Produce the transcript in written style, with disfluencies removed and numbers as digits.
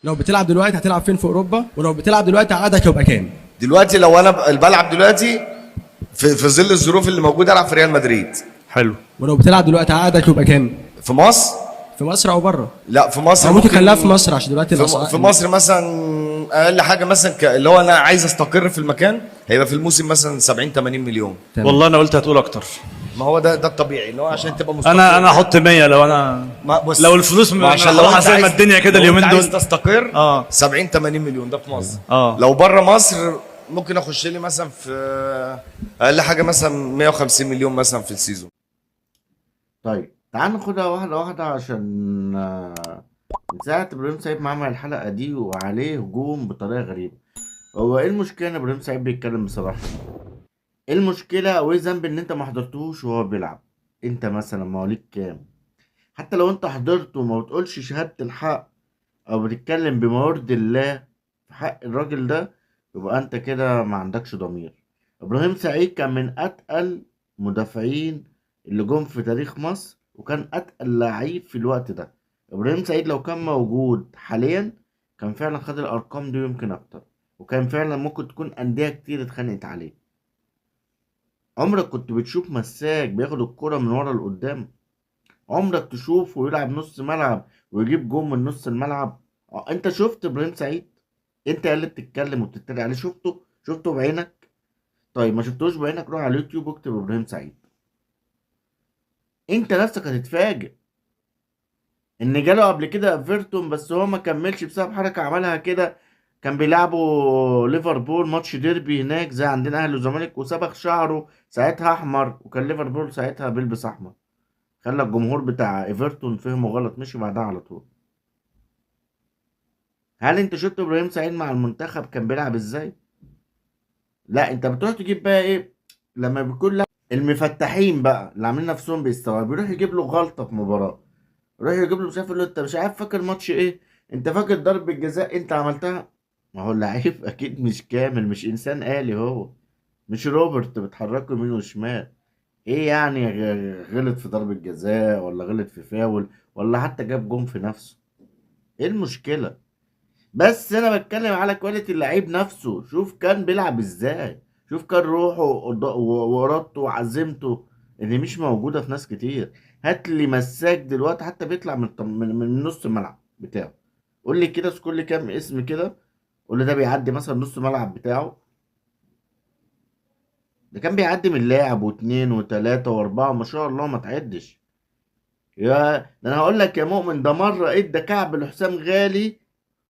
لو بتلعب دلوقتي هتلعب فين في اوروبا؟ ولو بتلعب دلوقتي عقدك يبقى كام؟ دلوقتي لو انا بلعب دلوقتي في ظل الظروف اللي موجوده العب في ريال مدريد. حلو. ولو بتلعب دلوقتي عقدك يبقى كام؟ في مصر؟ في مصر او بره؟ لا في مصر او ممكن خليها في مصر عشان دلوقتي في مصر مثلا اقل حاجه مثلا اللي هو انا عايز استقر في المكان هيبقى في الموسم مثلا 70 80 مليون. تمام. والله انا قلت هتقول اكتر. ما هو ده الطبيعي اللي هو عشان تبقى مستقر. انا احط 100 لو انا بص، لو الفلوس عشان لو انت زي ما عايز الدنيا كده لو اليومين انت عايز دول. تستقر 70 80 مليون ده في مصر. لو بره مصر ممكن اخش لي مثلا في اقل حاجه مثلا 150 مليون مثلا في السيزون. طيب تعال ناخدها واحدة واحدة عشان من ساعة إبراهيم سعيد ما عمل الحلقة دي وعليه هجوم بطريقة غريبة. هو إيه المشكلة إن إبراهيم سعيد بيتكلم بصراحة؟ إيه المشكلة أو إيه ذنب إن أنت ما حضرتوش وهو بيلعب؟ أنت مثلا مواليد كام؟ حتى لو أنت حضرته وما بتقولش شهادة الحق أو بتتكلم بما يرضي الله في حق الراجل ده، يبقى أنت كده ما عندكش ضمير. إبراهيم سعيد كان من أتقل مدافعين اللي جم في تاريخ مصر، وكان اتقل لعيب في الوقت ده. ابراهيم سعيد لو كان موجود حاليا كان فعلا خد الارقام دي ويمكن اكتر، وكان فعلا ممكن تكون انديه كتير اتخانقت عليه. عمرك كنت بتشوف مساك بياخد الكرة من ورا لقدام؟ عمرك تشوفه يلعب نص ملعب ويجيب جون من نص الملعب؟ انت شفت ابراهيم سعيد؟ انت اللي بتتكلم وبتتريق عليه، شفته بعينك؟ طيب ما شفتوش بعينك، روح على اليوتيوب واكتب ابراهيم سعيد، انت نفسك هتتفاجئ ان جاله قبل كده ايفرتون بس هو ما كملش بسبب حركه عملها كده. كان بيلعبوا ليفربول ماتش ديربي هناك زي عندنا اهلي وزمالك، وصبغ شعره ساعتها احمر، وكان ليفربول ساعتها بيلبس احمر، خلى الجمهور بتاع ايفرتون فهمه غلط، مشي بعدها على طول. هل انت شفت ابراهيم سعيد مع المنتخب كان بيلعب ازاي؟ لا انت بتروح تجيب بقى ايه لما بيكون لا المفتحين بقى اللي عاملين نفسهم بيستوعبوا، بيروح يجيب له غلطه في مباراه، راح يجيب له، مش عارف، يقول له انت مش عارف فاكر ماتش ايه؟ انت فاكر ضربة جزاء انت عملتها؟ ما هو اللعيب اكيد مش كامل، مش انسان آلي، هو مش روبرت بتحركه يمين وشمال. ايه يعني غلط في ضربة جزاء ولا غلط في فاول ولا حتى جاب جون في نفسه؟ ايه المشكلة؟ بس انا بتكلم على كواليتي اللعيب نفسه، شوف كان بيلعب ازاي، شوف كان روحه وارادته وعزيمته اللي مش موجودة في ناس كتير. هات لي مساك دلوقتي حتى بيطلع من نص الملعب بتاعه، قول لي كده اذكر لي كام اسم كده، قول لي ده بيعدي مثلا نص الملعب بتاعه. ده كان بيعدي من لاعب واتنين وتلاتة واربعة ما شاء الله ما تعدش. يا ده انا هقول لك يا مؤمن، ده مرة ادى كعب لحسام غالي